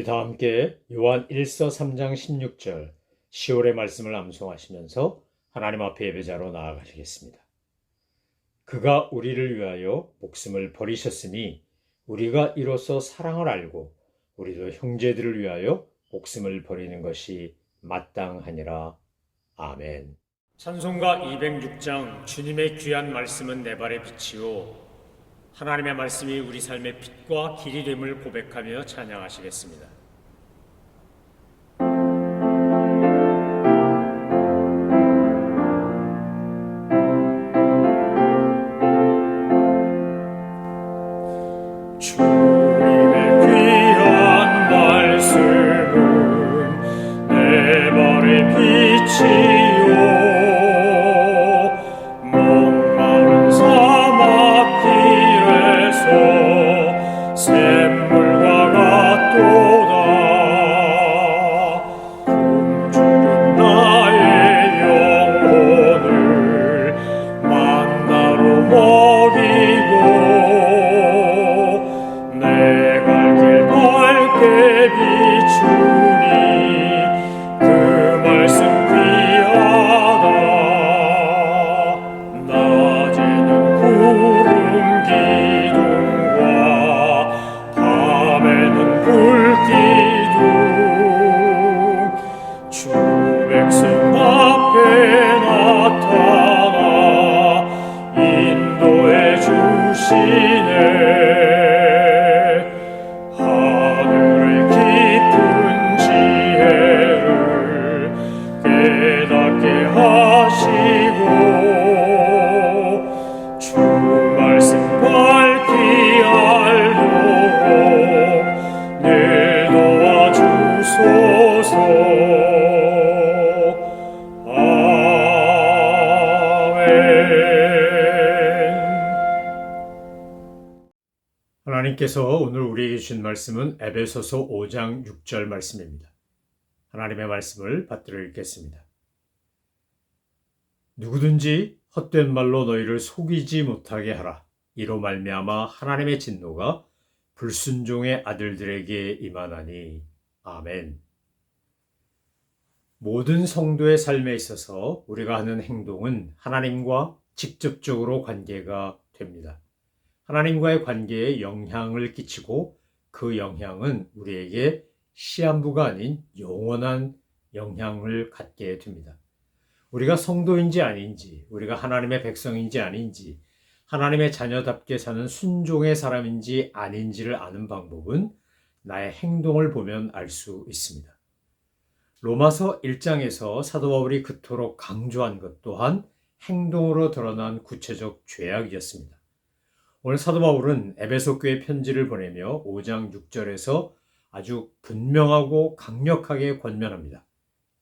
다 함께 요한 1서 3장 16절 시월의 말씀을 암송하시면서 하나님 앞에 예배자로 나아가시겠습니다. 그가 우리를 위하여 목숨을 버리셨으니 우리가 이로써 사랑을 알고 우리도 형제들을 위하여 목숨을 버리는 것이 마땅하니라. 아멘. 찬송가 206장 주님의 귀한 말씀은 내 발의 빛이요 하나님의 말씀이 우리 삶의 빛과 길이 됨을 고백하며 찬양하시겠습니다. 주님의 귀한 말씀은 내 발의 빛이요 목마른 사막길에서 샘물과 같도다. 굶주린 나의 영혼을 만나로 먹이고 내 갈 길 밝게 비추니 그 말씀 귀하다. 낮에는 구름 기둥과 밤에는 불기둥 주 백성 앞에 나타나 인도해 주시네. 하늘의 깊은 지혜를 깨닫게 하시고 주 말씀 밝히 알도록 늘 도와주소서. 하나님께서 오늘 우리에게 주신 말씀은 에베소서 5장 6절 말씀입니다. 하나님의 말씀을 받들어 읽겠습니다. 누구든지 헛된 말로 너희를 속이지 못하게 하라. 이로 말미암아 하나님의 진노가 불순종의 아들들에게 임하나니. 아멘. 모든 성도의 삶에 있어서 우리가 하는 행동은 하나님과 직접적으로 관계가 됩니다. 하나님과의 관계에 영향을 끼치고 그 영향은 우리에게 시한부가 아닌 영원한 영향을 갖게 됩니다. 우리가 성도인지 아닌지, 우리가 하나님의 백성인지 아닌지, 하나님의 자녀답게 사는 순종의 사람인지 아닌지를 아는 방법은 나의 행동을 보면 알 수 있습니다. 로마서 1장에서 사도 바울이 그토록 강조한 것 또한 행동으로 드러난 구체적 죄악이었습니다. 오늘 사도 바울은 에베소 교회 편지를 보내며 5장 6절에서 아주 분명하고 강력하게 권면합니다.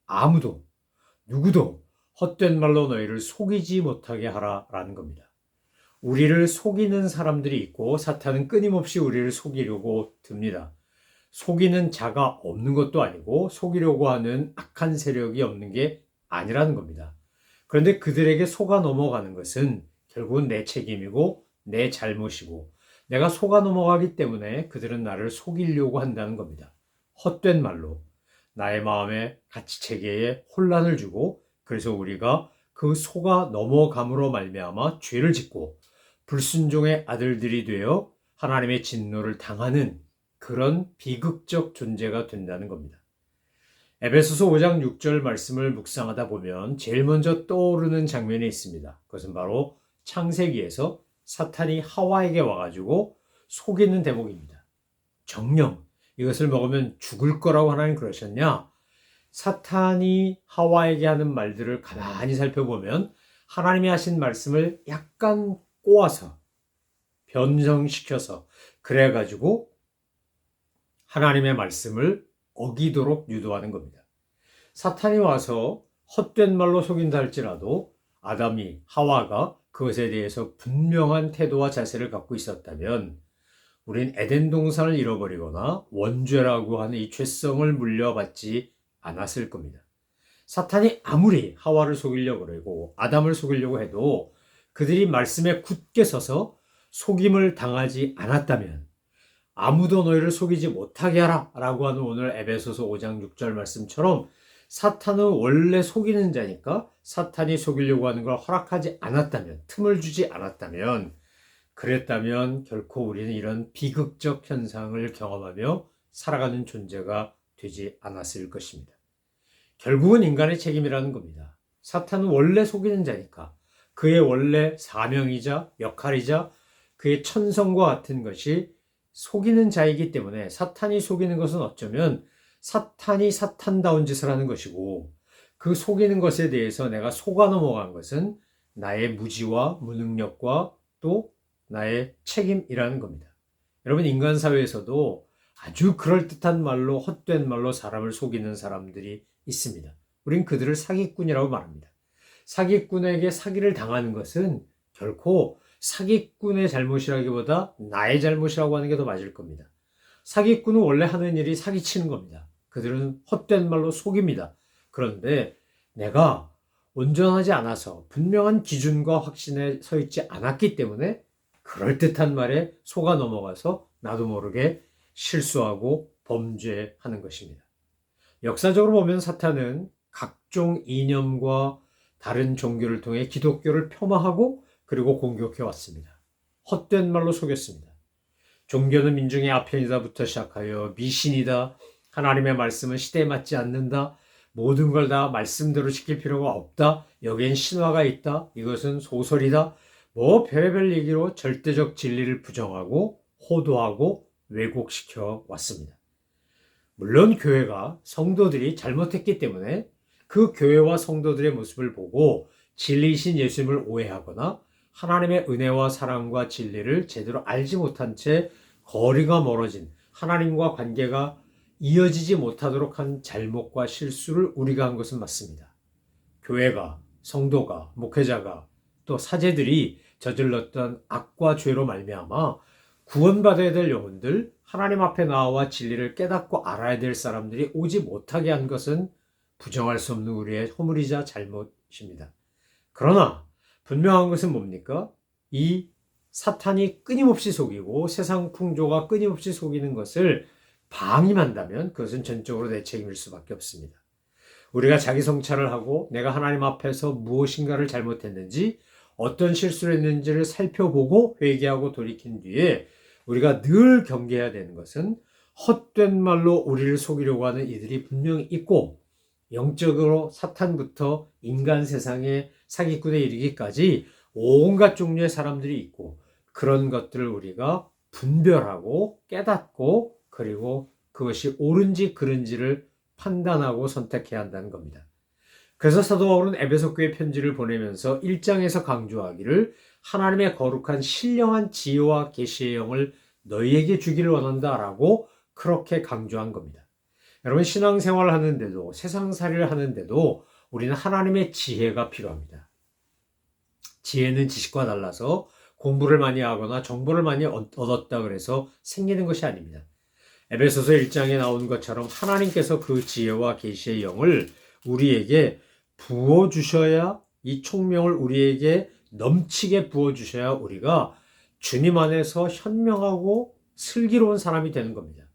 아무도, 누구도 헛된 말로 너희를 속이지 못하게 하라라는 겁니다. 우리를 속이는 사람들이 있고 사탄은 끊임없이 우리를 속이려고 듭니다. 속이는 자가 없는 것도 아니고 속이려고 하는 악한 세력이 없는 게 아니라는 겁니다. 그런데 그들에게 속아 넘어가는 것은 결국은 내 책임이고 내 잘못이고 내가 속아 넘어가기 때문에 그들은 나를 속이려고 한다는 겁니다. 헛된 말로 나의 마음에 가치체계에 혼란을 주고 그래서 우리가 그 속아 넘어감으로 말미암아 죄를 짓고 불순종의 아들들이 되어 하나님의 진노를 당하는 그런 비극적 존재가 된다는 겁니다. 에베소서 5장 6절 말씀을 묵상하다 보면 제일 먼저 떠오르는 장면이 있습니다. 그것은 바로 창세기에서 사탄이 하와에게 와가지고 속이는 대목입니다. 정령, 이것을 먹으면 죽을 거라고 하나님 그러셨냐? 사탄이 하와에게 하는 말들을 가만히 살펴보면 하나님이 하신 말씀을 약간 꼬아서 변성시켜서 그래가지고 하나님의 말씀을 어기도록 유도하는 겁니다. 사탄이 와서 헛된 말로 속인다 할지라도 아담이 하와가 그것에 대해서 분명한 태도와 자세를 갖고 있었다면 우린 에덴 동산을 잃어버리거나 원죄라고 하는 이 죄성을 물려받지 않았을 겁니다. 사탄이 아무리 하와를 속이려고 그러고 아담을 속이려고 해도 그들이 말씀에 굳게 서서 속임을 당하지 않았다면 아무도 너희를 속이지 못하게 하라 라고 하는 오늘 에베소서 5장 6절 말씀처럼 사탄은 원래 속이는 자니까 사탄이 속이려고 하는 걸 허락하지 않았다면, 틈을 주지 않았다면, 그랬다면 결코 우리는 이런 비극적 현상을 경험하며 살아가는 존재가 되지 않았을 것입니다. 결국은 인간의 책임이라는 겁니다. 사탄은 원래 속이는 자니까 그의 원래 사명이자 역할이자 그의 천성과 같은 것이 속이는 자이기 때문에 사탄이 속이는 것은 어쩌면 사탄이 사탄다운 짓을 하는 것이고 그 속이는 것에 대해서 내가 속아 넘어간 것은 나의 무지와 무능력과 또 나의 책임이라는 겁니다. 여러분 인간 사회에서도 아주 그럴듯한 말로 헛된 말로 사람을 속이는 사람들이 있습니다. 우린 그들을 사기꾼이라고 말합니다. 사기꾼에게 사기를 당하는 것은 결코 사기꾼의 잘못이라기보다 나의 잘못이라고 하는 게 더 맞을 겁니다. 사기꾼은 원래 하는 일이 사기치는 겁니다. 그들은 헛된 말로 속입니다. 그런데 내가 온전하지 않아서 분명한 기준과 확신에 서 있지 않았기 때문에 그럴듯한 말에 속아 넘어가서 나도 모르게 실수하고 범죄하는 것입니다. 역사적으로 보면 사탄은 각종 이념과 다른 종교를 통해 기독교를 폄하하고 그리고 공격해 왔습니다. 헛된 말로 속였습니다. 종교는 민중의 아편이다부터 시작하여 미신이다, 하나님의 말씀은 시대에 맞지 않는다, 모든 걸 다 말씀대로 지킬 필요가 없다, 여기엔 신화가 있다, 이것은 소설이다, 뭐 별의별 얘기로 절대적 진리를 부정하고 호도하고 왜곡시켜 왔습니다. 물론 교회가 성도들이 잘못했기 때문에 그 교회와 성도들의 모습을 보고 진리이신 예수님을 오해하거나 하나님의 은혜와 사랑과 진리를 제대로 알지 못한 채 거리가 멀어진 하나님과 관계가 이어지지 못하도록 한 잘못과 실수를 우리가 한 것은 맞습니다. 교회가, 성도가, 목회자가 또 사제들이 저질렀던 악과 죄로 말미암아 구원받아야 될 영혼들, 하나님 앞에 나와 진리를 깨닫고 알아야 될 사람들이 오지 못하게 한 것은 부정할 수 없는 우리의 허물이자 잘못입니다. 그러나 분명한 것은 뭡니까? 이 사탄이 끊임없이 속이고 세상 풍조가 끊임없이 속이는 것을 방임한다면 그것은 전적으로 내 책임일 수밖에 없습니다. 우리가 자기 성찰을 하고 내가 하나님 앞에서 무엇인가를 잘못했는지 어떤 실수를 했는지를 살펴보고 회개하고 돌이킨 뒤에 우리가 늘 경계해야 되는 것은 헛된 말로 우리를 속이려고 하는 이들이 분명히 있고 영적으로 사탄부터 인간 세상의 사기꾼에 이르기까지 온갖 종류의 사람들이 있고 그런 것들을 우리가 분별하고 깨닫고 그리고 그것이 옳은지 그른지를 판단하고 선택해야 한다는 겁니다. 그래서 사도 바울은 에베소 교회 편지를 보내면서 1장에서 강조하기를 하나님의 거룩한 신령한 지혜와 계시의 영을 너희에게 주기를 원한다라고 그렇게 강조한 겁니다. 여러분 신앙생활을 하는데도 세상살이를 하는데도 우리는 하나님의 지혜가 필요합니다. 지혜는 지식과 달라서 공부를 많이 하거나 정보를 많이 얻었다 그래서 생기는 것이 아닙니다. 에베소서 1장에 나온 것처럼 하나님께서 그 지혜와 계시의 영을 우리에게 부어주셔야 이 총명을 우리에게 넘치게 부어주셔야 우리가 주님 안에서 현명하고 슬기로운 사람이 되는 겁니다.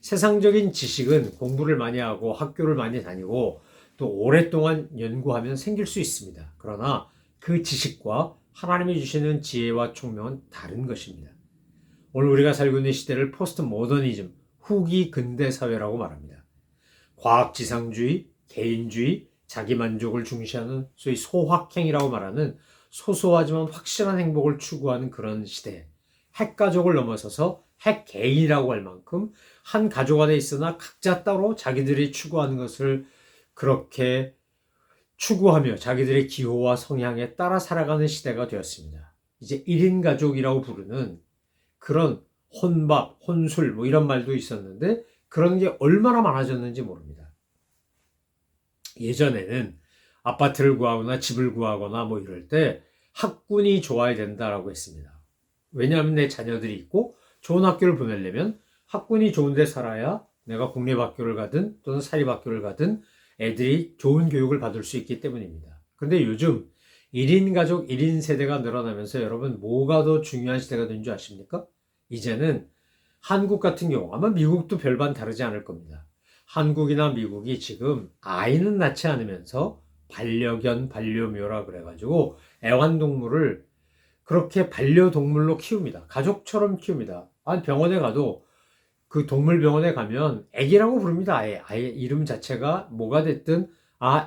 세상적인 지식은 공부를 많이 하고 학교를 많이 다니고 또 오랫동안 연구하면 생길 수 있습니다. 그러나 그 지식과 하나님이 주시는 지혜와 총명은 다른 것입니다. 오늘 우리가 살고 있는 시대를 포스트 모더니즘, 후기 근대 사회라고 말합니다. 과학지상주의, 개인주의, 자기만족을 중시하는 소위 소확행이라고 말하는 소소하지만 확실한 행복을 추구하는 그런 시대. 핵가족을 넘어서서 핵개인이라고 할 만큼 한 가족 안에 있으나 각자 따로 자기들이 추구하는 것을 그렇게 추구하며 자기들의 기호와 성향에 따라 살아가는 시대가 되었습니다. 이제 1인 가족이라고 부르는 그런 혼밥, 혼술 뭐 이런 말도 있었는데 그런 게 얼마나 많아졌는지 모릅니다. 예전에는 아파트를 구하거나 집을 구하거나 뭐 이럴 때 학군이 좋아야 된다라고 했습니다. 왜냐하면 내 자녀들이 있고 좋은 학교를 보내려면 학군이 좋은 데 살아야 내가 공립학교를 가든 또는 사립학교를 가든 애들이 좋은 교육을 받을 수 있기 때문입니다. 그런데 요즘 1인 가족, 1인 세대가 늘어나면서 여러분 뭐가 더 중요한 시대가 된 줄 아십니까? 이제는 한국 같은 경우 아마 미국도 별반 다르지 않을 겁니다. 한국이나 미국이 지금 아이는 낳지 않으면서 반려견, 반려묘라 그래가지고 애완동물을 그렇게 반려동물로 키웁니다. 가족처럼 키웁니다. 병원에 가도 그 동물병원에 가면 애기라고 부릅니다. 아예 이름 자체가 뭐가 됐든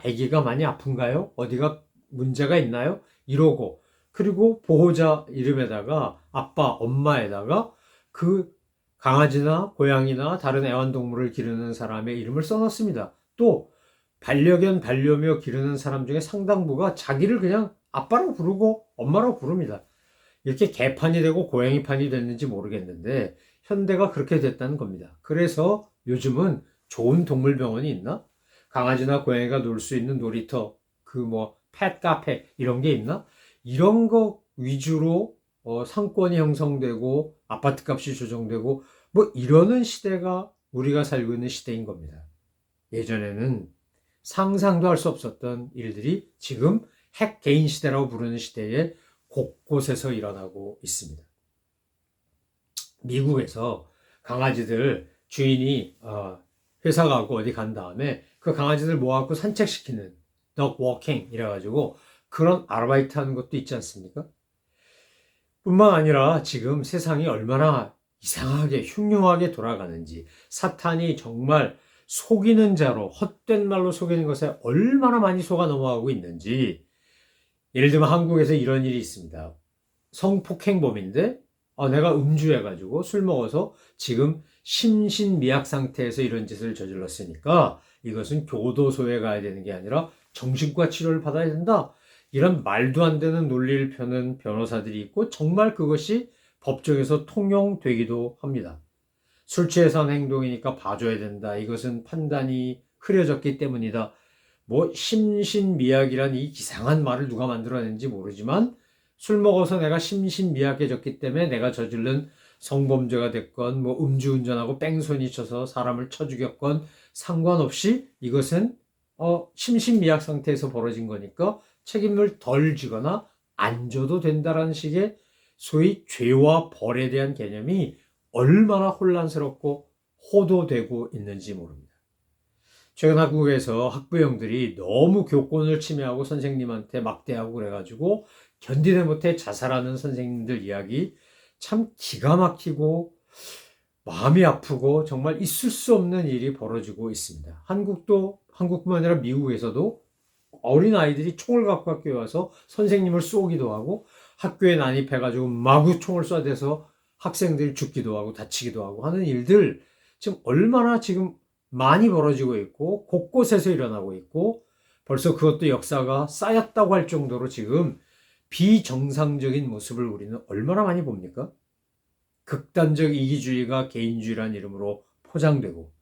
애기가 많이 아픈가요? 어디가 문제가 있나요? 이러고 그리고 보호자 이름에다가 아빠, 엄마에다가 그 강아지나 고양이나 다른 애완동물을 기르는 사람의 이름을 써놨습니다. 또 반려견, 반려묘 기르는 사람 중에 상당부가 자기를 그냥 아빠라고 부르고 엄마라고 부릅니다. 이렇게 개판이 되고 고양이판이 됐는지 모르겠는데 현대가 그렇게 됐다는 겁니다. 그래서 요즘은 좋은 동물병원이 있나? 강아지나 고양이가 놀 수 있는 놀이터, 펫 카페 이런 게 있나? 이런 거 위주로 상권이 형성되고 아파트 값이 조정되고 이러는 시대가 우리가 살고 있는 시대인 겁니다. 예전에는 상상도 할 수 없었던 일들이 지금 핵 개인 시대라고 부르는 시대에 곳곳에서 일어나고 있습니다. 미국에서 강아지들 주인이 회사 가고 어디 간 다음에 그 강아지들 모아갖고 산책시키는 dog walking 이래가지고 그런 아르바이트 하는 것도 있지 않습니까? 뿐만 아니라 지금 세상이 얼마나 이상하게 흉흉하게 돌아가는지 사탄이 정말 속이는 자로 헛된 말로 속이는 것에 얼마나 많이 속아 넘어가고 있는지 예를 들면 한국에서 이런 일이 있습니다. 성폭행범인데 내가 음주해가지고 술 먹어서 지금 심신미약 상태에서 이런 짓을 저질렀으니까 이것은 교도소에 가야 되는 게 아니라 정신과 치료를 받아야 된다. 이런 말도 안 되는 논리를 펴는 변호사들이 있고 정말 그것이 법정에서 통용되기도 합니다. 술 취해서 한 행동이니까 봐줘야 된다. 이것은 판단이 흐려졌기 때문이다. 심신미약이란 이 이상한 말을 누가 만들어낸지 모르지만 술 먹어서 내가 심신미약해졌기 때문에 내가 저지른 성범죄가 됐건 음주운전하고 뺑소니 쳐서 사람을 쳐 죽였건 상관없이 이것은 심신미약 상태에서 벌어진 거니까 책임을 덜 지거나 안 져도 된다라는 식의 소위 죄와 벌에 대한 개념이 얼마나 혼란스럽고 호도되고 있는지 모릅니다. 최근 한국에서 학부형들이 너무 교권을 침해하고 선생님한테 막대하고 그래가지고 견디다 못해 자살하는 선생님들 이야기 참 기가 막히고 마음이 아프고 정말 있을 수 없는 일이 벌어지고 있습니다. 한국뿐만 아니라 미국에서도 어린 아이들이 총을 갖고 학교에 와서 선생님을 쏘기도 하고 학교에 난입해가지고 마구 총을 쏴대서 학생들이 죽기도 하고 다치기도 하고 하는 일들 지금 얼마나 지금 많이 벌어지고 있고 곳곳에서 일어나고 있고 벌써 그것도 역사가 쌓였다고 할 정도로 지금 비정상적인 모습을 우리는 얼마나 많이 봅니까? 극단적 이기주의가 개인주의라는 이름으로 포장되고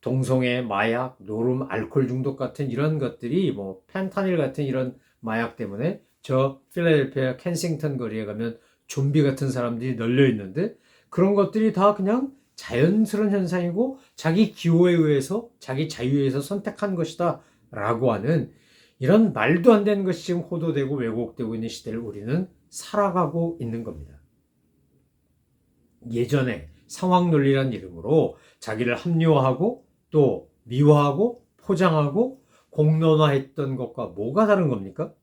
동성애, 마약, 노름, 알코올 중독 같은 이런 것들이 펜타닐 같은 이런 마약 때문에 저 필라델피아 켄싱턴 거리에 가면 좀비 같은 사람들이 널려 있는데 그런 것들이 다 그냥 자연스러운 현상이고 자기 기호에 의해서 자기 자유에 의해서 선택한 것이다 라고 하는 이런 말도 안 되는 것이 지금 호도되고 왜곡되고 있는 시대를 우리는 살아가고 있는 겁니다. 예전에 상황논리란 이름으로 자기를 합리화하고 또 미화하고 포장하고 공론화했던 것과 뭐가 다른 겁니까?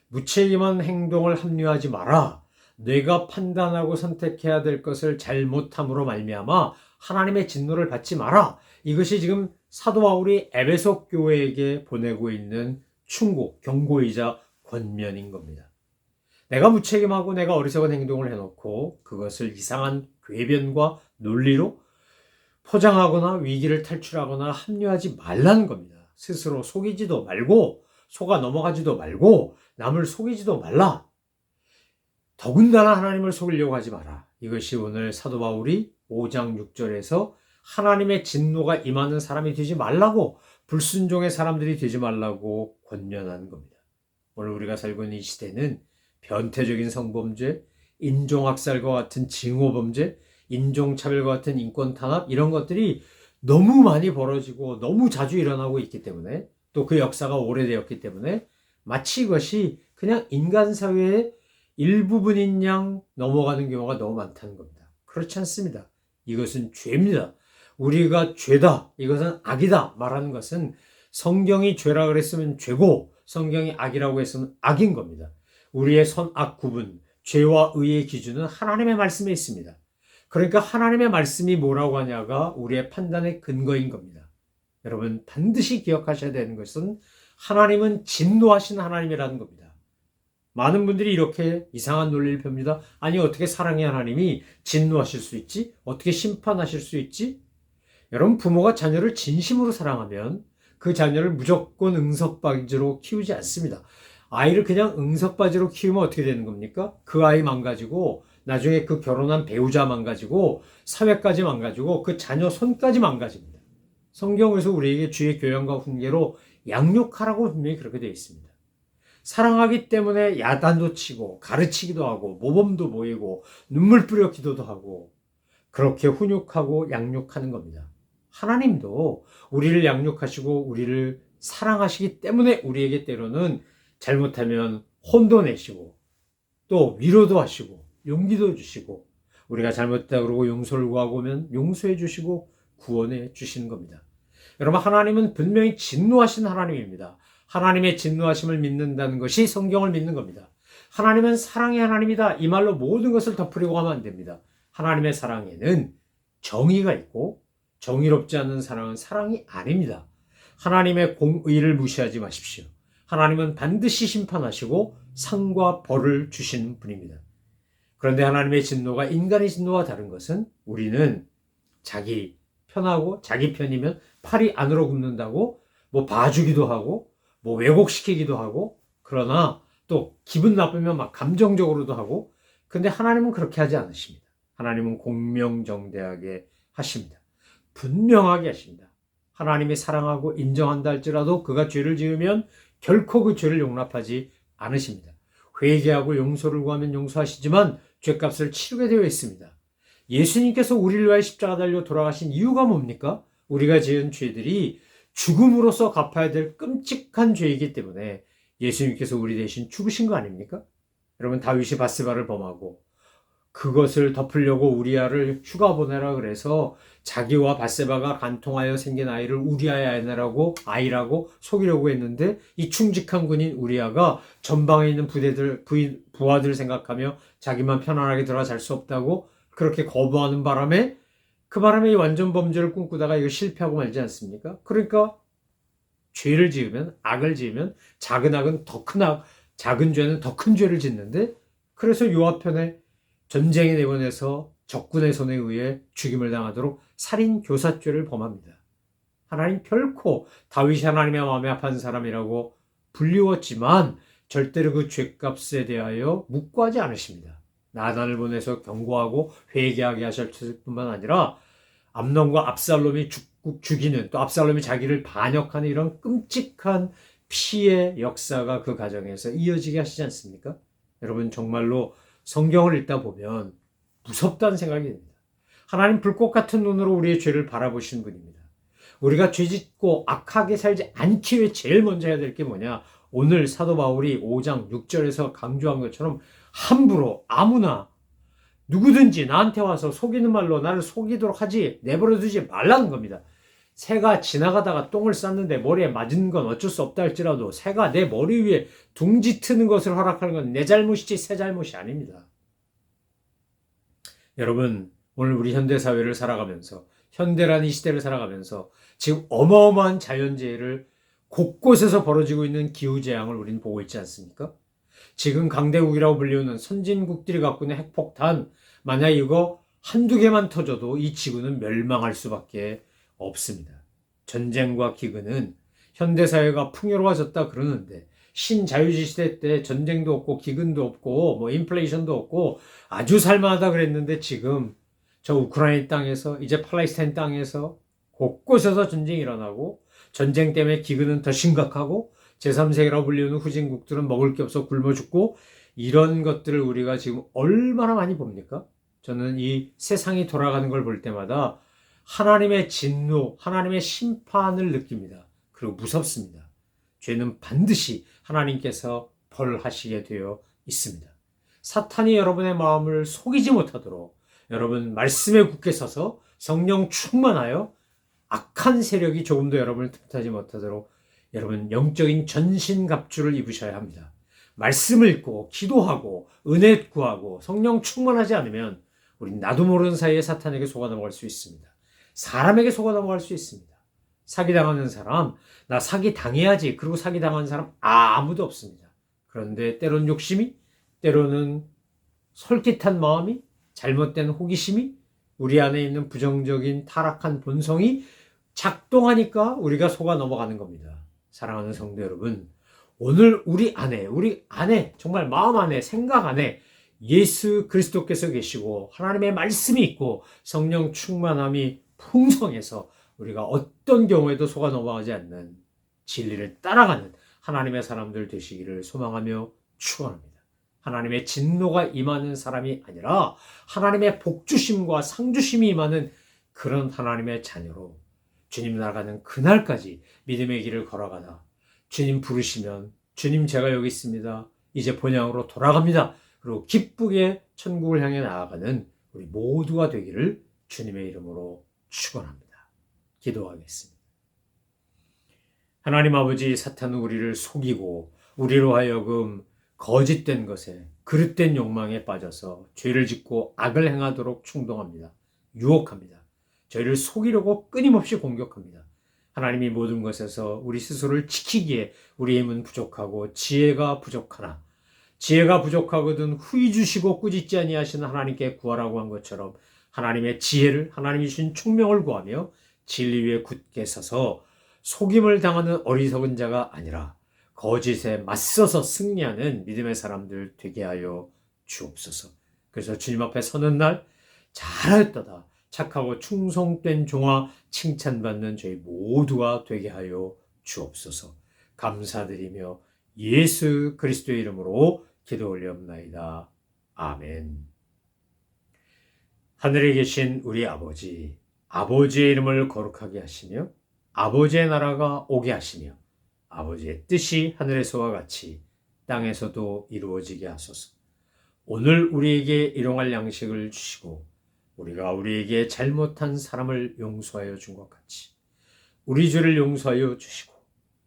무책임한 행동을 합리화하지 마라. 내가 판단하고 선택해야 될 것을 잘못함으로 말미암아 하나님의 진노를 받지 마라. 이것이 지금 사도 바울이 에베소 교회에게 보내고 있는 충고, 경고이자 권면인 겁니다. 내가 무책임하고 내가 어리석은 행동을 해놓고 그것을 이상한 궤변과 논리로 포장하거나 위기를 탈출하거나 합리화하지 말라는 겁니다. 스스로 속이지도 말고 속아 넘어가지도 말고 남을 속이지도 말라. 더군다나 하나님을 속이려고 하지 마라. 이것이 오늘 사도 바울이 5장 6절에서 하나님의 진노가 임하는 사람이 되지 말라고 불순종의 사람들이 되지 말라고 권면하는 겁니다. 오늘 우리가 살고 있는 이 시대는 변태적인 성범죄, 인종학살과 같은 징후범죄, 인종차별과 같은 인권탄압 이런 것들이 너무 많이 벌어지고 너무 자주 일어나고 있기 때문에 또 그 역사가 오래되었기 때문에 마치 이것이 그냥 인간 사회의 일부분인 양 넘어가는 경우가 너무 많다는 겁니다. 그렇지 않습니다. 이것은 죄입니다. 우리가 죄다, 이것은 악이다 말하는 것은 성경이 죄라 그랬으면 죄고 성경이 악이라고 했으면 악인 겁니다. 우리의 선악 구분, 죄와 의의 기준은 하나님의 말씀에 있습니다. 그러니까 하나님의 말씀이 뭐라고 하냐가 우리의 판단의 근거인 겁니다. 여러분 반드시 기억하셔야 되는 것은 하나님은 진노하신 하나님이라는 겁니다. 많은 분들이 이렇게 이상한 논리를 펴니다. 아니 어떻게 사랑의 하나님이 진노하실 수 있지? 어떻게 심판하실 수 있지? 여러분 부모가 자녀를 진심으로 사랑하면 그 자녀를 무조건 응석바지로 키우지 않습니다. 아이를 그냥 응석바지로 키우면 어떻게 되는 겁니까? 그 아이 망가지고 나중에 그 결혼한 배우자 망가지고 사회까지 망가지고 그 자녀 손까지 망가집니다. 성경에서 우리에게 주의 교양과 훈계로 양육하라고 분명히 그렇게 되어 있습니다. 사랑하기 때문에 야단도 치고 가르치기도 하고 모범도 보이고 눈물 뿌려 기도도 하고 그렇게 훈육하고 양육하는 겁니다. 하나님도 우리를 양육하시고 우리를 사랑하시기 때문에 우리에게 때로는 잘못하면 혼도 내시고 또 위로도 하시고 용기도 주시고 우리가 잘못했다 그러고 용서를 구하고 오면 용서해 주시고 구원해 주시는 겁니다. 여러분 하나님은 분명히 진노하신 하나님입니다. 하나님의 진노하심을 믿는다는 것이 성경을 믿는 겁니다. 하나님은 사랑의 하나님이다. 이 말로 모든 것을 덮으려고 하면 안 됩니다. 하나님의 사랑에는 정의가 있고 정의롭지 않은 사랑은 사랑이 아닙니다. 하나님의 공의를 무시하지 마십시오. 하나님은 반드시 심판하시고 상과 벌을 주시는 분입니다. 그런데 하나님의 진노가 인간의 진노와 다른 것은 우리는 자기 편하고 자기 편이면 팔이 안으로 굽는다고 뭐 봐주기도 하고 뭐 왜곡시키기도 하고 그러나 또 기분 나쁘면 막 감정적으로도 하고 근데 하나님은 그렇게 하지 않으십니다. 하나님은 공명정대하게 하십니다. 분명하게 하십니다. 하나님이 사랑하고 인정한다 할지라도 그가 죄를 지으면 결코 그 죄를 용납하지 않으십니다. 회개하고 용서를 구하면 용서하시지만 죄값을 치르게 되어 있습니다. 예수님께서 우리를 위하여 십자가 달려 돌아가신 이유가 뭡니까? 우리가 지은 죄들이 죽음으로써 갚아야 될 끔찍한 죄이기 때문에 예수님께서 우리 대신 죽으신 거 아닙니까? 여러분 다윗이 밧세바를 범하고 그것을 덮으려고 우리아를 휴가 보내라 그래서 자기와 밧세바가 간통하여 생긴 아이를 우리아의 아이라고 속이려고 했는데 이 충직한 군인 우리아가 전방에 있는 부하들 생각하며 자기만 편안하게 들어가 잘 수 없다고 그렇게 거부하는 바람에 그 바람에 완전 범죄를 꿈꾸다가 이거 실패하고 말지 않습니까? 그러니까 죄를 지으면 악을 지으면 작은 악은 더 큰 악, 작은 죄는 더 큰 죄를 짓는데 그래서 요압편에 전쟁에 내보내서 적군의 손에 의해 죽임을 당하도록 살인 교사죄를 범합니다. 하나님 결코 다윗이 하나님의 마음에 합한 사람이라고 불리웠지만 절대로 그 죄값에 대하여 묵과하지 않으십니다. 나단을 보내서 경고하고 회개하게 하실 뿐만 아니라 암논과 압살롬이 죽이는 또 압살롬이 자기를 반역하는 이런 끔찍한 피의 역사가 그 가정에서 이어지게 하시지 않습니까? 여러분 정말로 성경을 읽다 보면 무섭다는 생각이 듭니다. 하나님 불꽃 같은 눈으로 우리의 죄를 바라보시는 분입니다. 우리가 죄짓고 악하게 살지 않기 위해 제일 먼저 해야 될 게 뭐냐? 오늘 사도 바울이 5장 6절에서 강조한 것처럼 함부로 아무나 누구든지 나한테 와서 속이는 말로 나를 속이도록 하지 내버려두지 말라는 겁니다. 새가 지나가다가 똥을 쌌는데 머리에 맞은 건 어쩔 수 없다 할지라도 새가 내 머리 위에 둥지 트는 것을 허락하는 건 내 잘못이지 새 잘못이 아닙니다. 여러분 오늘 우리 현대사회를 살아가면서 현대라는 이 시대를 살아가면서 지금 어마어마한 자연재해를 곳곳에서 벌어지고 있는 기후재앙을 우리는 보고 있지 않습니까? 지금 강대국이라고 불리우는 선진국들이 갖고 있는 핵폭탄 만약 이거 한두 개만 터져도 이 지구는 멸망할 수밖에 없습니다. 전쟁과 기근은 현대사회가 풍요로워졌다 그러는데 신자유주의 시대 때 전쟁도 없고 기근도 없고 뭐 인플레이션도 없고 아주 살만하다 그랬는데 지금 저 우크라이나 땅에서 이제 팔레스타인 땅에서 곳곳에서 전쟁이 일어나고 전쟁 때문에 기근은 더 심각하고 제3세계라고 불리우는 후진국들은 먹을 게 없어 굶어 죽고 이런 것들을 우리가 지금 얼마나 많이 봅니까? 저는 이 세상이 돌아가는 걸 볼 때마다 하나님의 진노, 하나님의 심판을 느낍니다. 그리고 무섭습니다. 죄는 반드시 하나님께서 벌하시게 되어 있습니다. 사탄이 여러분의 마음을 속이지 못하도록 여러분 말씀에 굳게 서서 성령 충만하여 악한 세력이 조금도 여러분을 틈타지 못하도록 여러분 영적인 전신갑주를 입으셔야 합니다. 말씀을 읽고 기도하고 은혜 구하고 성령 충만하지 않으면 우리 나도 모르는 사이에 사탄에게 속아 넘어갈 수 있습니다. 사람에게 속아 넘어갈 수 있습니다. 사기당하는 사람, 나 사기당해야지. 그리고 사기당한 사람 아무도 없습니다. 그런데 때로는 욕심이, 때로는 솔깃한 마음이, 잘못된 호기심이, 우리 안에 있는 부정적인 타락한 본성이 작동하니까 우리가 속아 넘어가는 겁니다. 사랑하는 성도 여러분, 오늘 우리 안에 정말 마음 안에 생각 안에 예수 그리스도께서 계시고 하나님의 말씀이 있고 성령 충만함이 풍성해서 우리가 어떤 경우에도 속아 넘어가지 않는 진리를 따라가는 하나님의 사람들 되시기를 소망하며 축원합니다. 하나님의 진노가 임하는 사람이 아니라 하나님의 복주심과 상주심이 임하는 그런 하나님의 자녀로 주님 나가는 그날까지 믿음의 길을 걸어가다 주님 부르시면 주님 제가 여기 있습니다. 이제 본향으로 돌아갑니다. 그리고 기쁘게 천국을 향해 나아가는 우리 모두가 되기를 주님의 이름으로 축원합니다. 기도하겠습니다. 하나님 아버지, 사탄은 우리를 속이고 우리로 하여금 거짓된 것에 그릇된 욕망에 빠져서 죄를 짓고 악을 행하도록 충동합니다. 유혹합니다. 저희를 속이려고 끊임없이 공격합니다. 하나님이 모든 것에서 우리 스스로를 지키기에 우리의 힘은 부족하고 지혜가 부족하나 지혜가 부족하거든 후히 주시고 꾸짖지 아니하시는 하나님께 구하라고 한 것처럼 하나님의 지혜를 하나님이 주신 총명을 구하며 진리 위에 굳게 서서 속임을 당하는 어리석은 자가 아니라 거짓에 맞서서 승리하는 믿음의 사람들 되게 하여 주옵소서. 그래서 주님 앞에 서는 날 잘하였도다. 착하고 충성된 종아 칭찬받는 저희 모두가 되게 하여 주옵소서. 감사드리며 예수 그리스도의 이름으로 기도 올리옵나이다. 아멘. 하늘에 계신 우리 아버지, 아버지의 이름을 거룩하게 하시며 아버지의 나라가 오게 하시며 아버지의 뜻이 하늘에서와 같이 땅에서도 이루어지게 하소서. 오늘 우리에게 일용할 양식을 주시고 우리가 우리에게 잘못한 사람을 용서하여 준 것 같이 우리 죄를 용서하여 주시고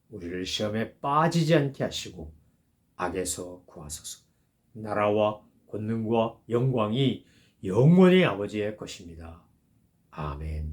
우리를 시험에 빠지지 않게 하시고 악에서 구하소서. 나라와 권능과 영광이 영원히 아버지의 것입니다. 아멘.